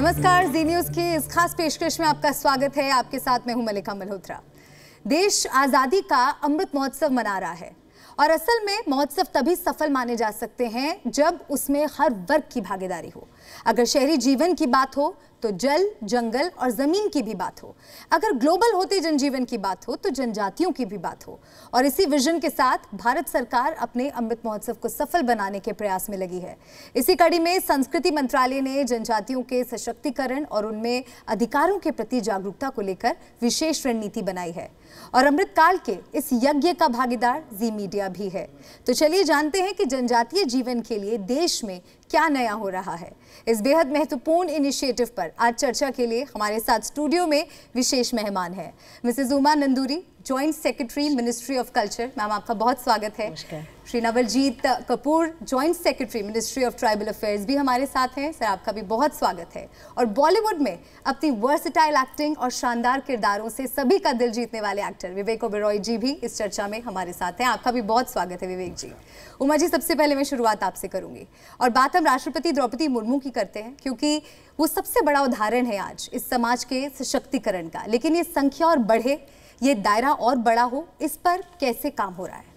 नमस्कार, जी न्यूज की इस खास पेशकश में आपका स्वागत है। आपके साथ मैं हूं मलिका मल्होत्रा। देश आजादी का अमृत महोत्सव मना रहा है और असल में महोत्सव तभी सफल माने जा सकते हैं जब उसमें हर वर्ग की भागीदारी हो। अगर शहरी जीवन की बात हो तो जल, जंगल और जमीन की भी बात हो। अगर ग्लोबल होते जनजीवन की बात हो तो जनजातियों की भी बात हो। और इसी विजन के साथ भारत सरकार अपने अमृत महोत्सव को सफल बनाने के प्रयास में लगी है। इसी कड़ी में संस्कृति मंत्रालय ने जनजातियों के सशक्तिकरण और उनमें अधिकारों के प्रति जागरूकता को लेकर विशेष रणनीति बनाई है। और अमृतकाल के इस यज्ञ का भागीदार जी मीडिया भी है। तो चलिए जानते हैं कि जनजातीय जीवन के लिए देश में क्या नया हो रहा है। इस बेहद महत्वपूर्ण इनिशिएटिव पर आज चर्चा के लिए हमारे साथ स्टूडियो में विशेष मेहमान हैं Mrs Uma Nanduri, joint secretary ministry of culture. Ma'am, आपका बहुत स्वागत है। Shri Navaljeet Kapoor, joint secretary ministry of tribal affairs भी हमारे साथ हैं। सर, आपका भी बहुत स्वागत है। और बॉलीवुड में अपनी वर्सेटाइल एक्टिंग और शानदार किरदारों से सभी का दिल जीतने वाले एक्टर विवेक ओबेरॉय जी भी इस चर्चा में हमारे साथ हैं। आपका भी बहुत स्वागत है विवेक जी। उमा जी, सबसे पहले मैं शुरुआत आपसे करूंगी और बात हम राष्ट्रपति द्रौपदी मुर्मू की करते हैं, क्योंकि वो सबसे बड़ा उदाहरण है आज इस समाज के सशक्तिकरण का। लेकिन ये संख्या और बढ़े, ये दायरा और बड़ा हो, इस पर कैसे काम हो रहा है?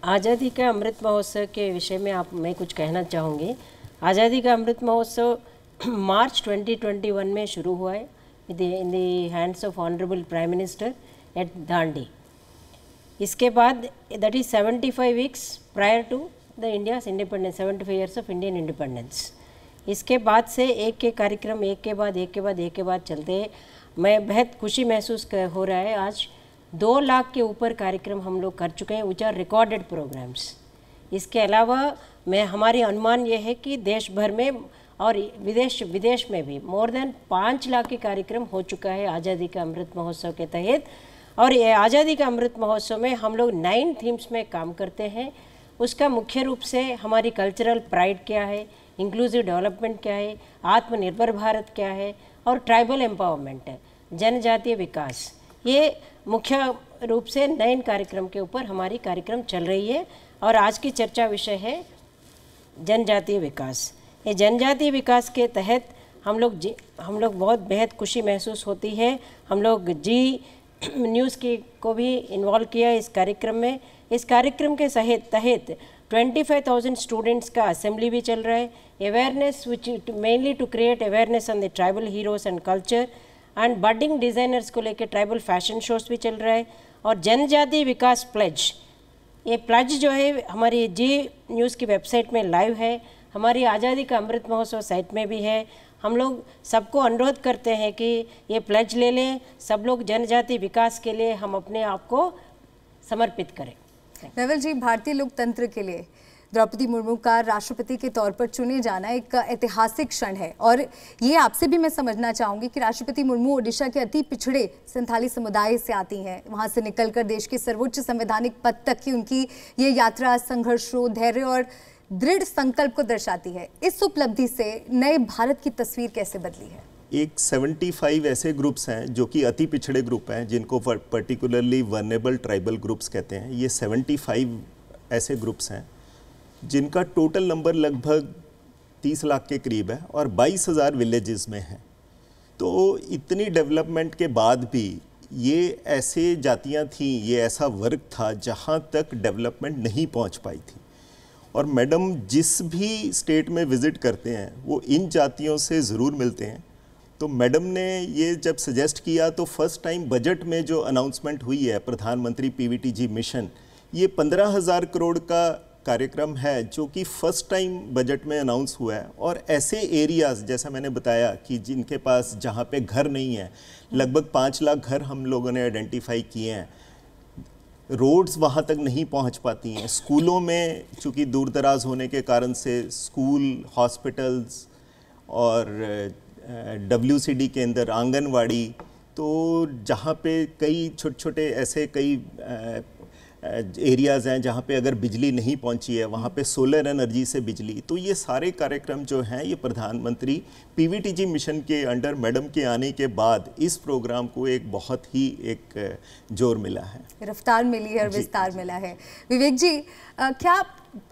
आज़ादी का अमृत महोत्सव के विषय में मैं कुछ कहना चाहूँगी। आज़ादी का अमृत महोत्सव मार्च 2021 में शुरू हुआ है in the hands of honourable prime minister at Dandi. इसके बाद that is 75 weeks prior to the India's independence, 75 years of Indian independence. इसके बाद से एक के कार्यक्रम एक के बाद चलते मैं बेहद खुशी महसूस हो रहा है। आज 2 लाख के ऊपर कार्यक्रम हम लोग कर चुके हैं, विच आर रिकॉर्डेड प्रोग्राम्स। इसके अलावा हमारी अनुमान ये है कि देश भर में और विदेश में भी मोर देन 5 लाख के कार्यक्रम हो चुका है आज़ादी का अमृत महोत्सव के तहत। और ये आज़ादी का अमृत महोत्सव में हम लोग 9 थीम्स में काम करते हैं। उसका मुख्य रूप से हमारी कल्चरल प्राइड क्या है, इंक्लूसिव डेवलपमेंट क्या है, आत्मनिर्भर भारत क्या है और ट्राइबल एम्पावरमेंट है, जनजातीय विकास। ये मुख्य रूप से 9 कार्यक्रम के ऊपर हमारी कार्यक्रम चल रही है। और आज की चर्चा विषय है जनजातीय विकास। ये जनजातीय विकास के तहत हम लोग बहुत बेहद खुशी महसूस होती है। हम लोग जी न्यूज़ को भी इन्वॉल्व किया इस कार्यक्रम में। इस कार्यक्रम के तहत 25,000 स्टूडेंट्स का असेंबली भी चल रहा है। Awareness which mainly to create awareness on the tribal heroes and culture and budding designers को लेकर ट्राइबल फैशन शोज भी चल रहा है। और जनजातीय विकास प्लेज, ये प्लेज जो है हमारी जी न्यूज़ की वेबसाइट में लाइव है, हमारी आज़ादी का अमृत महोत्सव साइट में भी है। हम लोग सबको अनुरोध करते हैं कि ये प्लेज ले लें, सब लोग जनजातीय विकास के लिए हम अपने आप को समर्पित करें। नवल जी, भारतीय लोकतंत्र के लिए द्रौपदी मुर्मू का राष्ट्रपति के तौर पर चुने जाना एक ऐतिहासिक क्षण है। और ये आपसे भी मैं समझना चाहूँगी कि राष्ट्रपति मुर्मू ओडिशा के अति पिछड़े संथाली समुदाय से आती हैं। वहाँ से निकलकर देश के सर्वोच्च संवैधानिक पद तक की उनकी ये यात्रा संघर्षों, धैर्य और दृढ़ संकल्प को दर्शाती है। इस उपलब्धि से नए भारत की तस्वीर कैसे बदली है? एक 75 ऐसे ग्रुप्स हैं जो कि अति पिछड़े ग्रुप हैं, जिनको पर्टिकुलरली वर्नेबल ट्राइबल ग्रुप्स कहते हैं। ये 75 ऐसे ग्रुप्स हैं जिनका टोटल नंबर लगभग 30 लाख के करीब है और 22,000 विलेजेस में है। तो इतनी डेवलपमेंट के बाद भी ये ऐसे जातियां थीं, ये ऐसा वर्ग था जहां तक डेवलपमेंट नहीं पहुंच पाई थी। और मैडम जिस भी स्टेट में विज़िट करते हैं वो इन जातियों से ज़रूर मिलते हैं। तो मैडम ने ये जब सजेस्ट किया तो फर्स्ट टाइम बजट में जो अनाउंसमेंट हुई है प्रधानमंत्री PVTG मिशन, ये 15,000 करोड़ का कार्यक्रम है जो कि फर्स्ट टाइम बजट में अनाउंस हुआ है। और ऐसे एरियाज़ जैसा मैंने बताया कि जिनके पास जहाँ पे घर नहीं है, लगभग 5 लाख घर हम लोगों ने आइडेंटिफाई किए हैं। रोड्स वहाँ तक नहीं पहुँच पाती हैं। स्कूलों में चूँकि दूर दराज होने के कारण से स्कूल, हॉस्पिटल्स और WCD के अंदर आंगनवाड़ी, तो जहाँ पे कई छोटे छोटे ऐसे कई एरियाज़ हैं जहाँ पे अगर बिजली नहीं पहुँची है वहाँ पे सोलर एनर्जी से बिजली। तो ये सारे कार्यक्रम जो हैं ये प्रधानमंत्री पीवीटीजी मिशन के अंडर मैडम के आने के बाद इस प्रोग्राम को एक बहुत ही एक जोर मिला है, रफ्तार मिली है और विस्तार मिला है। विवेक जी, क्या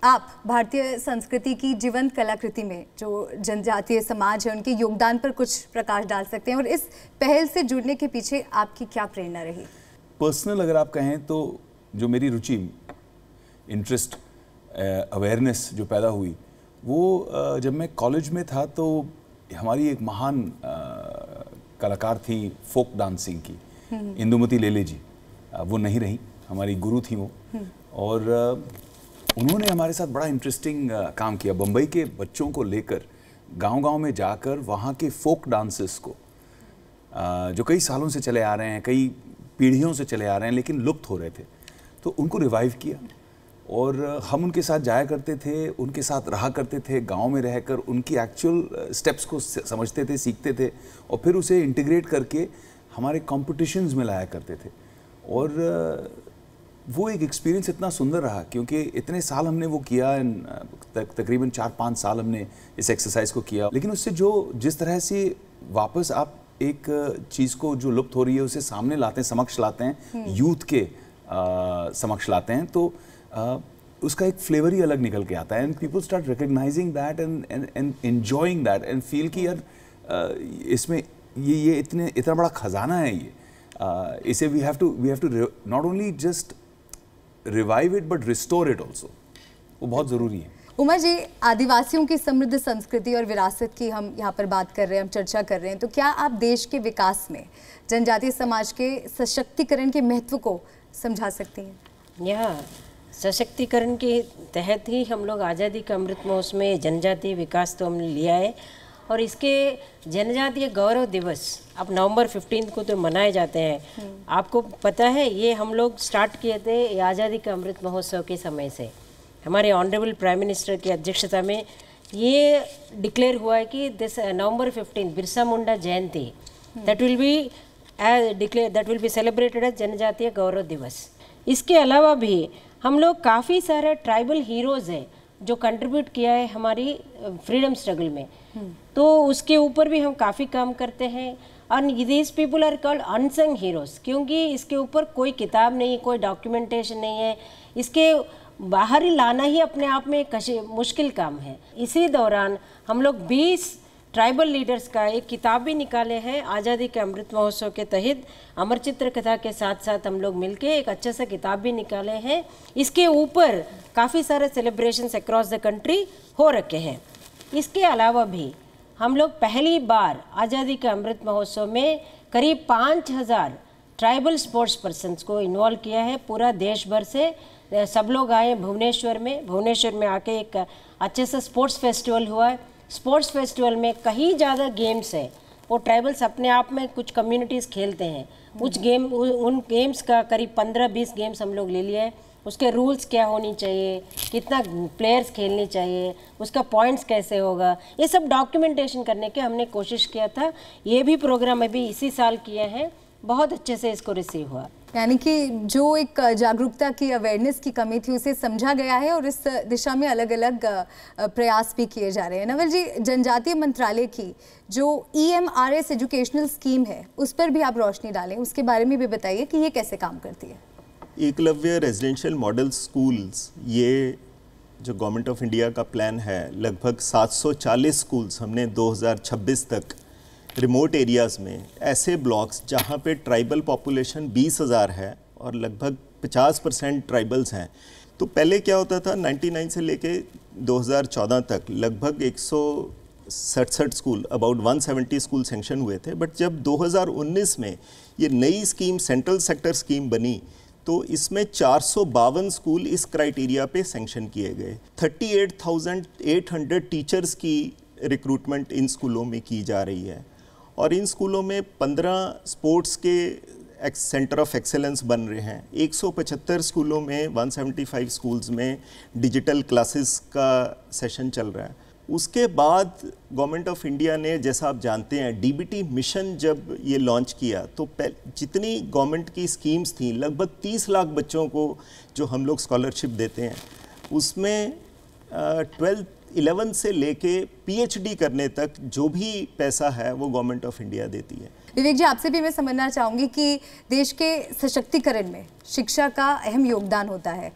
आप भारतीय संस्कृति की जीवंत कलाकृति में जो जनजातीय समाज है उनके योगदान पर कुछ प्रकाश डाल सकते हैं, और इस पहल से जुड़ने के पीछे आपकी क्या प्रेरणा रही? पर्सनल अगर आप कहें तो जो मेरी रुचि, इंटरेस्ट, अवेयरनेस जो पैदा हुई वो जब मैं कॉलेज में था तो हमारी एक महान कलाकार थी फोक डांसिंग की, इंदुमती लेले जी। वो नहीं रही, हमारी गुरु थी वो, और उन्होंने हमारे साथ बड़ा इंटरेस्टिंग काम किया। बम्बई के बच्चों को लेकर गांव-गांव में जाकर वहाँ के फोक डांसेस को जो कई सालों से चले आ रहे हैं, कई पीढ़ियों से चले आ रहे हैं लेकिन लुप्त हो रहे थे, तो उनको रिवाइव किया। और हम उनके साथ जाया करते थे, उनके साथ रहा करते थे, गांव में रहकर उनकी एक्चुअल स्टेप्स को समझते थे, सीखते थे, और फिर उसे इंटीग्रेट करके हमारे कॉम्पिटिशन्स में लाया करते थे। और वो एक एक्सपीरियंस इतना सुंदर रहा क्योंकि इतने साल हमने वो किया, तकरीबन 4-5 साल हमने इस एक्सरसाइज को किया। लेकिन उससे जो जिस तरह से वापस आप एक चीज़ को जो लुप्त हो रही है उसे सामने लाते हैं, समक्ष लाते हैं, यूथ के समक्ष लाते हैं, तो उसका एक फ्लेवर ही अलग निकल के आता है। And people start recognising that and enjoying that and feel कि यार इसमें ये इतना बड़ा खजाना है ये, इसे we have to not only just revive it but restore it also. वो बहुत ज़रूरी है। उमा जी, आदिवासियों की समृद्ध संस्कृति और विरासत की हम यहाँ पर बात कर रहे हैं, हम चर्चा कर रहे हैं, तो क्या आप देश के विकास में जनजातीय समाज के सशक्तिकरण के महत्व को समझा सकती हैं? यहाँ सशक्तिकरण के तहत ही हम लोग आज़ादी का अमृत महोत्सव में जनजातीय विकास तो हमने लिया है, और इसके जनजातीय गौरव दिवस अब नवंबर 15 को तो मनाए जाते हैं। आपको पता है ये हम लोग स्टार्ट किए थे आज़ादी का अमृत महोत्सव के समय से, हमारे ऑनरेबल प्राइम मिनिस्टर की अध्यक्षता में ये डिक्लेयर हुआ है कि this November 15 Birsa Munda Jayanti that will be celebrated as Janjatiya Gaurav दिवस। इसके अलावा भी हम लोग काफ़ी सारे ट्राइबल हीरोज़ हैं जो कंट्रीब्यूट किया है हमारी फ्रीडम स्ट्रगल में, तो उसके ऊपर भी हम काफ़ी काम करते हैं। और these people are called unsung heroes क्योंकि इसके ऊपर कोई किताब नहीं, कोई डॉक्यूमेंटेशन नहीं है, इसके बाहर ही लाना ही अपने आप में एक मुश्किल काम है। इसी दौरान हम लोग 20 ट्राइबल लीडर्स का एक किताब भी निकाले हैं आज़ादी के अमृत महोत्सव के तहत। अमर चित्र कथा के साथ साथ हम लोग मिलके एक अच्छा सा किताब भी निकाले हैं। इसके ऊपर काफ़ी सारे सेलिब्रेशंस अक्रॉस द कंट्री हो रखे हैं। इसके अलावा भी हम लोग पहली बार आज़ादी के अमृत महोत्सव में करीब 5000 ट्राइबल स्पोर्ट्स पर्सनस को इन्वॉल्व किया है पूरा देश भर से। सब लोग आए भुवनेश्वर में आके एक अच्छे से स्पोर्ट्स फेस्टिवल हुआ है। स्पोर्ट्स फेस्टिवल में कहीं ज़्यादा गेम्स है, वो ट्राइबल्स अपने आप में कुछ कम्युनिटीज़ खेलते हैं, उन गेम्स का करीब 15-20 गेम्स हम लोग ले लिए हैं। उसके रूल्स क्या होनी चाहिए, कितना प्लेयर्स खेलनी चाहिए, उसका पॉइंट्स कैसे होगा, ये सब डॉक्यूमेंटेशन करने के हमने कोशिश किया था। ये भी प्रोग्राम अभी इसी साल किए हैं, बहुत अच्छे से इसको रिसीव हुआ। यानी कि जो एक जागरूकता की, अवेयरनेस की कमी थी उसे समझा गया है और इस दिशा में अलग अलग प्रयास भी किए जा रहे हैं। नवल जी, जनजातीय मंत्रालय की जो EMRS एजुकेशनल स्कीम है उस पर भी आप रोशनी डालें, उसके बारे में भी बताइए कि ये कैसे काम करती है। एकलव्य रेजिडेंशियल मॉडल स्कूल्स, ये जो गवर्नमेंट ऑफ इंडिया का प्लान है, लगभग 740 स्कूल्स हमने 2026 तक रिमोट एरियाज़ में, ऐसे ब्लॉक्स जहाँ पे ट्राइबल पॉपुलेशन 20,000 है और लगभग 50% ट्राइबल्स हैं। तो पहले क्या होता था, 99 से लेके 2014 तक लगभग 167 स्कूल, अबाउट 170 स्कूल सेंक्शन हुए थे। बट जब 2019 में ये नई स्कीम सेंट्रल सेक्टर स्कीम बनी तो इसमें 452 स्कूल इस क्राइटेरिया पे सेंक्शन किए गए। 38,800 टीचर्स की रिक्रूटमेंट इन स्कूलों में की जा रही है और इन स्कूलों में 15 स्पोर्ट्स के सेंटर ऑफ एक्सेलेंस बन रहे हैं। 175 स्कूलों में, 175 स्कूल्स में डिजिटल क्लासेस का सेशन चल रहा है। उसके बाद गवर्नमेंट ऑफ इंडिया ने, जैसा आप जानते हैं, डीबीटी मिशन जब ये लॉन्च किया तो जितनी गवर्नमेंट की स्कीम्स थी, लगभग 30 लाख बच्चों को जो हम लोग स्कॉलरशिप देते हैं, उसमें 11 से लेके पीएचडी करने तक जो भी पैसा है वो गवर्नमेंट ऑफ इंडिया देती है। विवेक जी, आपसे भी मैं समझना चाहूँगी कि देश के सशक्तिकरण में शिक्षा का अहम योगदान होता है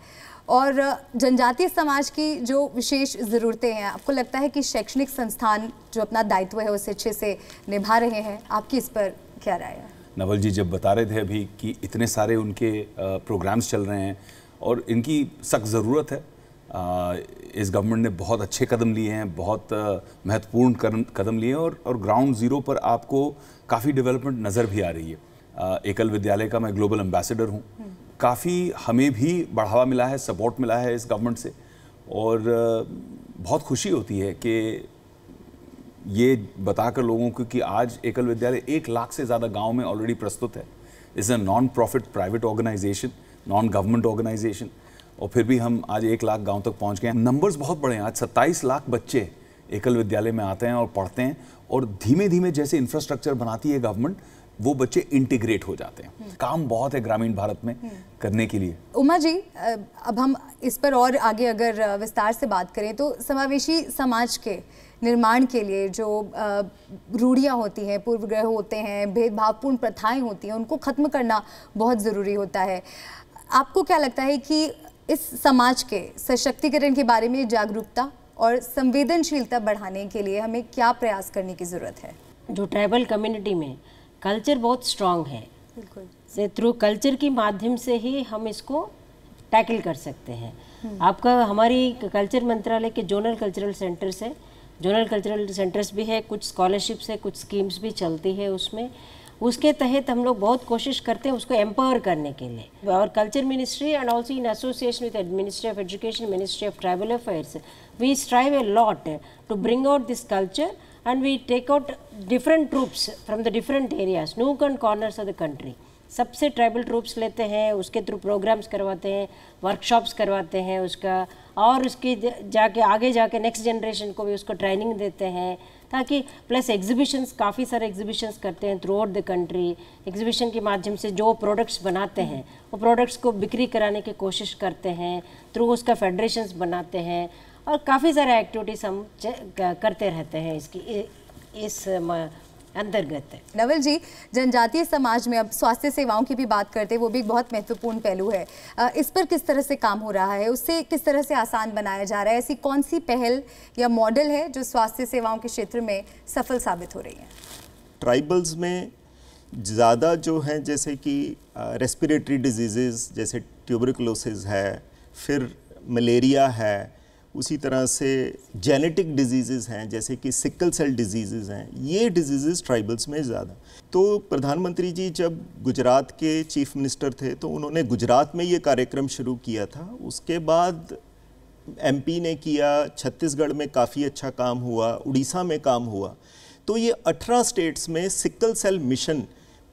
और जनजातीय समाज की जो विशेष ज़रूरतें हैं, आपको लगता है कि शैक्षणिक संस्थान जो अपना दायित्व है उसे अच्छे से निभा रहे हैं? आपकी इस पर क्या राय है? नवल जी जब बता रहे थे अभी कि इतने सारे उनके प्रोग्राम्स चल रहे हैं और इनकी सख्त ज़रूरत है, इस गवर्नमेंट ने बहुत अच्छे कदम लिए हैं, बहुत महत्वपूर्ण कदम लिए हैं और ग्राउंड ज़ीरो पर आपको काफ़ी डेवलपमेंट नज़र भी आ रही है। एकल विद्यालय का मैं ग्लोबल एम्बेसडर हूँ, काफ़ी हमें भी बढ़ावा मिला है, सपोर्ट मिला है इस गवर्नमेंट से और बहुत खुशी होती है कि ये बताकर लोगों को कि आज एकल विद्यालय 1 लाख से ज़्यादा गांव में ऑलरेडी प्रस्तुत है। Is a non profit private organisation, non government organisation, और फिर भी हम आज 1 लाख गांव तक पहुंच गए हैं। नंबर्स बहुत बड़े हैं, आज 27 लाख बच्चे एकल विद्यालय में आते हैं और पढ़ते हैं और धीमे धीमे जैसे इंफ्रास्ट्रक्चर बनाती है गवर्नमेंट, वो बच्चे इंटीग्रेट हो जाते हैं। काम बहुत है ग्रामीण भारत में करने के लिए। उमा जी, अब हम इस पर और आगे अगर विस्तार से बात करें तो समावेशी समाज के निर्माण के लिए जो रूढ़ियाँ होती हैं, पूर्वग्रह होते हैं, भेदभावपूर्ण प्रथाएं होती हैं, उनको ख़त्म करना बहुत ज़रूरी होता है। आपको क्या लगता है कि इस समाज के सशक्तिकरण के बारे में जागरूकता और संवेदनशीलता बढ़ाने के लिए हमें क्या प्रयास करने की ज़रूरत है? जो ट्राइबल कम्युनिटी में कल्चर बहुत स्ट्रांग है, बिल्कुल से थ्रू कल्चर के माध्यम से ही हम इसको टैकल कर सकते हैं। आपका हमारी कल्चर मंत्रालय के जोनल कल्चरल सेंटर्स है, जोनल कल्चरल सेंटर्स भी है, कुछ स्कॉलरशिप्स है, कुछ स्कीम्स भी चलती है उसमें। उसके तहत हम लोग बहुत कोशिश करते हैं उसको एम्पावर करने के लिए। और culture ministry and also in association with ministry of education, ministry of tribal affairs, we strive a lot to bring out this culture and we take out different troops from the different areas, nook and corners of the country. सबसे tribal troops लेते हैं, उसके through programmes करवाते हैं, workshops करवाते हैं उसका, और उसकी जाके आगे जाके नेक्स्ट जनरेशन को भी उसको ट्रेनिंग देते हैं, ताकि प्लस एग्जीबिशंस, काफ़ी सारे एग्जीबिशंस करते हैं through out the country. Exhibition के माध्यम से जो प्रोडक्ट्स बनाते हैं वो प्रोडक्ट्स को बिक्री कराने की कोशिश करते हैं, थ्रू उसका फेडरेशंस बनाते हैं और काफ़ी सारे एक्टिविटीज़ हम करते रहते हैं इसकी इस अंतर्गत। नवल जी, जनजातीय समाज में अब स्वास्थ्य सेवाओं की भी बात करते हैं, वो भी एक बहुत महत्वपूर्ण पहलू है। इस पर किस तरह से काम हो रहा है, उससे किस तरह से आसान बनाया जा रहा है? ऐसी कौन सी पहल या मॉडल है जो स्वास्थ्य सेवाओं के क्षेत्र में सफल साबित हो रही है? ट्राइबल्स में ज़्यादा जो हैं, जैसे कि रेस्पिरेटरी डिजीज़ जैसे ट्यूबरकुलोसिस है, फिर मलेरिया है, उसी तरह से जेनेटिक डिजीज़ हैं जैसे कि सिकल सेल डिजीज़ हैं, ये डिजीज़ ट्राइबल्स में ज़्यादा। तो प्रधानमंत्री जी जब गुजरात के चीफ मिनिस्टर थे तो उन्होंने गुजरात में ये कार्यक्रम शुरू किया था। उसके बाद एमपी ने किया, छत्तीसगढ़ में काफ़ी अच्छा काम हुआ, उड़ीसा में काम हुआ। तो ये 18 स्टेट्स में सिकल सेल मिशन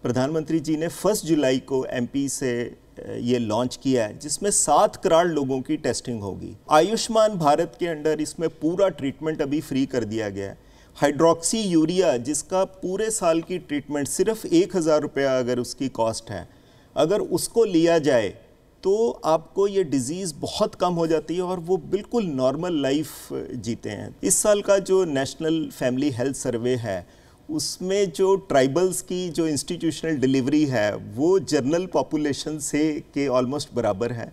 प्रधानमंत्री जी ने 1 जुलाई को एमपी से ये लॉन्च किया है, जिसमें 7 करोड़ लोगों की टेस्टिंग होगी। आयुष्मान भारत के अंडर इसमें पूरा ट्रीटमेंट अभी फ्री कर दिया गया है। हाइड्रोक्सी यूरिया, जिसका पूरे साल की ट्रीटमेंट सिर्फ 1000 रुपया अगर उसकी कॉस्ट है, अगर उसको लिया जाए तो आपको ये डिज़ीज़ बहुत कम हो जाती है और वो बिल्कुल नॉर्मल लाइफ जीते हैं। इस साल का जो नेशनल फैमिली हेल्थ सर्वे है उसमें जो ट्राइबल्स की जो इंस्टीट्यूशनल डिलीवरी है वो जनरल पॉपुलेशन से के ऑलमोस्ट बराबर है,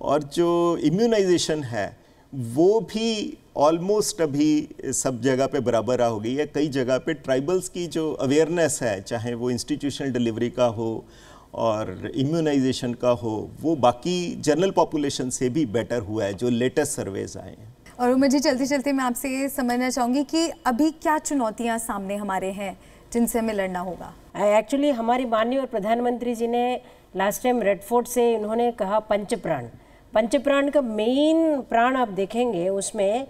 और जो इम्यूनाइजेशन है वो भी ऑलमोस्ट अभी सब जगह पे बराबर हो गई है। कई जगह पे ट्राइबल्स की जो अवेयरनेस है, चाहे वो इंस्टीट्यूशनल डिलीवरी का हो और इम्यूनाइजेशन का हो, वो बाकी जनरल पॉपुलेशन से भी बेटर हुआ है जो लेटेस्ट सर्वेज आए हैं। और मुझे चलते चलते मैं आपसे ये समझना चाहूँगी कि अभी क्या चुनौतियाँ सामने हमारे हैं जिनसे हमें लड़ना होगा? एक्चुअली हमारी माननीय प्रधानमंत्री जी ने लास्ट टाइम रेड फोर्ट से उन्होंने कहा पंचप्राण। पंचप्राण का मेन प्राण आप देखेंगे उसमें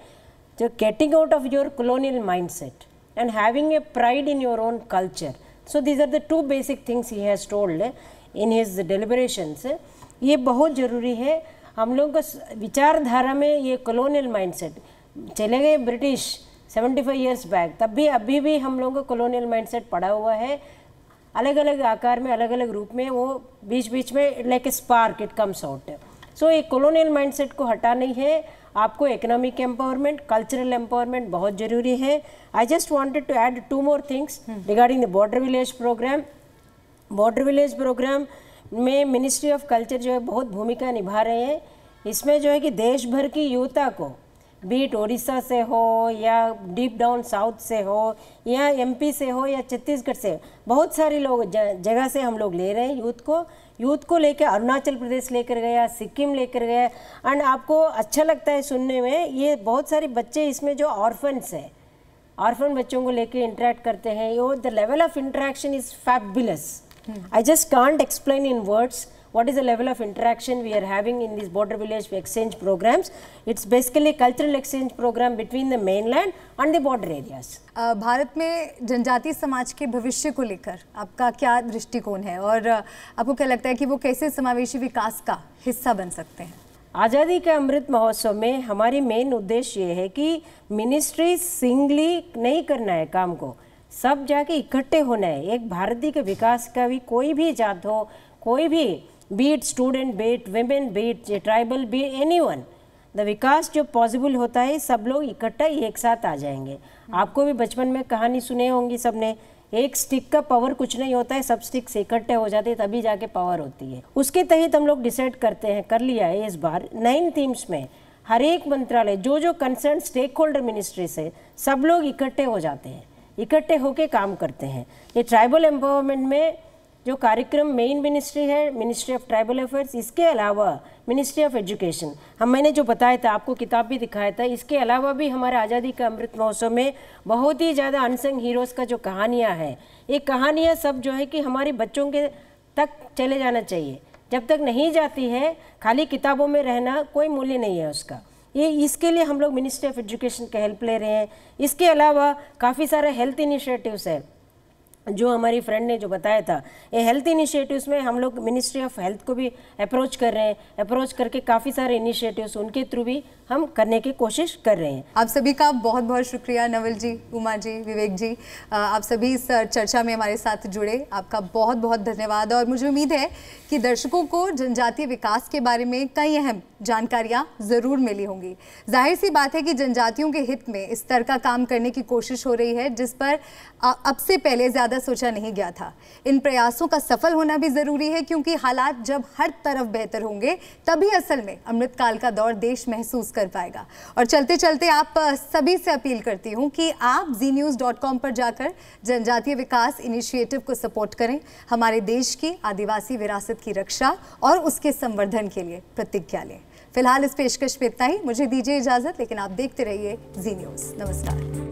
जो getting out of your colonial mindset and having a pride in your own culture. So these are the 2 basic things he has told in his deliberations. ये बहुत ज़रूरी है। हम लोगों का विचारधारा में ये कॉलोनियल माइंडसेट चले गए ब्रिटिश, 75 ईयर्स बैक, तब भी अभी भी हम लोगों को कॉलोनियल माइंडसेट पड़ा हुआ है, अलग अलग आकार में, अलग अलग रूप में, वो बीच बीच में like a spark it comes out. So एक कॉलोनियल माइंडसेट को हटाना ही है आपको। इकोनॉमिक एम्पावरमेंट, कल्चरल एम्पावरमेंट बहुत ज़रूरी है। I just wanted to add 2 more things regarding the border village programme. Border village programme में मिनिस्ट्री ऑफ कल्चर जो है बहुत भूमिका निभा रहे हैं। इसमें जो है कि देश भर की युवता को, बीट उड़ीसा से हो या डीप डाउन साउथ से हो या एमपी से हो या छत्तीसगढ़ से, बहुत सारे लोग जगह से हम लोग ले रहे हैं यूथ को लेकर अरुणाचल प्रदेश लेकर गया, सिक्किम लेकर गया। एंड आपको अच्छा लगता है सुनने में, ये बहुत सारे बच्चे इसमें जो ऑर्फन्स है, ऑर्फन बच्चों को लेकर इंटरेक्ट करते हैं। Yo the level of interaction is fabulous. I just can't explain in words what is the level of interaction we are having in these border village exchange programs. It's basically a cultural exchange program between the mainland and the border areas. Bharat में जनजातीय समाज के भविष्य को लेकर आपका क्या दृष्टिकोण है और आपको क्या लगता है कि वो कैसे समावेशी विकास का हिस्सा बन सकते हैं? आज़ादी का अमृत महोत्सव में हमारी मेन उद्देश्य ये है कि मिनिस्ट्री सिंगली नहीं करना है काम को, सब जाके इकट्ठे होना है। एक भारतीय के विकास का भी कोई भी जात हो, कोई भी be it student, be it women, be it tribal, be it anyone, the विकास जो पॉसिबल होता है सब लोग इकट्ठा एक साथ आ जाएंगे। आपको भी बचपन में कहानी सुने होंगी सबने, एक स्टिक का पावर कुछ नहीं होता है, सब स्टिक से इकट्ठे हो जाते हैं तभी जाके पावर होती है। उसके तहत हम लोग डिसाइड करते हैं, कर लिया है इस बार 9 थीम्स में हर एक मंत्रालय जो कंसर्न स्टेक होल्डर मिनिस्ट्री से सब लोग इकट्ठे हो जाते हैं, इकट्ठे होकर काम करते हैं। ये ट्राइबल एम्पावरमेंट में जो कार्यक्रम मेन मिनिस्ट्री है, मिनिस्ट्री ऑफ ट्राइबल अफेयर्स, इसके अलावा मिनिस्ट्री ऑफ एजुकेशन, मैंने जो बताया था आपको, किताब भी दिखाया था, इसके अलावा भी हमारे आज़ादी का अमृत महोत्सव में बहुत ही ज़्यादा अनसंग हीरोज़ का जो कहानियाँ हैं, ये कहानियाँ सब जो है कि हमारे बच्चों के तक चले जाना चाहिए। जब तक नहीं जाती है, खाली किताबों में रहना कोई मूल्य नहीं है उसका। ये इसके लिए हम लोग मिनिस्ट्री ऑफ एजुकेशन का हेल्प ले रहे हैं। इसके अलावा काफ़ी सारे हेल्थ इनिशिएटिव्स है जो हमारी फ्रेंड ने जो बताया था। ये हेल्थ इनिशिएटिव्स में हम लोग मिनिस्ट्री ऑफ हेल्थ को भी अप्रोच कर रहे हैं, अप्रोच करके काफ़ी सारे इनिशिएटिव्स उनके थ्रू भी हम करने की कोशिश कर रहे हैं। आप सभी का बहुत बहुत शुक्रिया, नवल जी, उमा जी, विवेक जी, आप सभी इस चर्चा में हमारे साथ जुड़े, आपका बहुत बहुत धन्यवाद। और मुझे उम्मीद है कि दर्शकों को जनजातीय विकास के बारे में कई अहम जानकारियाँ ज़रूर मिली होंगी। जाहिर सी बात है कि जनजातियों के हित में इस तरह का काम करने की कोशिश हो रही है जिस पर अब से पहले ज़्यादा सोचा नहीं गया था। इन प्रयासों का सफल होना भी ज़रूरी है क्योंकि हालात जब हर तरफ बेहतर होंगे तभी असल में अमृतकाल का दौर देश महसूस कर पाएगा। और चलते चलते आप सभी से अपील करती हूँ कि आप znews.com पर जाकर जनजातीय विकास इनिशिएटिव को सपोर्ट करें, हमारे देश की आदिवासी विरासत की रक्षा और उसके संवर्धन के लिए प्रतिज्ञा लें। फिलहाल इस पेशकश में इतना ही, मुझे दीजिए इजाज़त, लेकिन आप देखते रहिए जी न्यूज़। नमस्कार।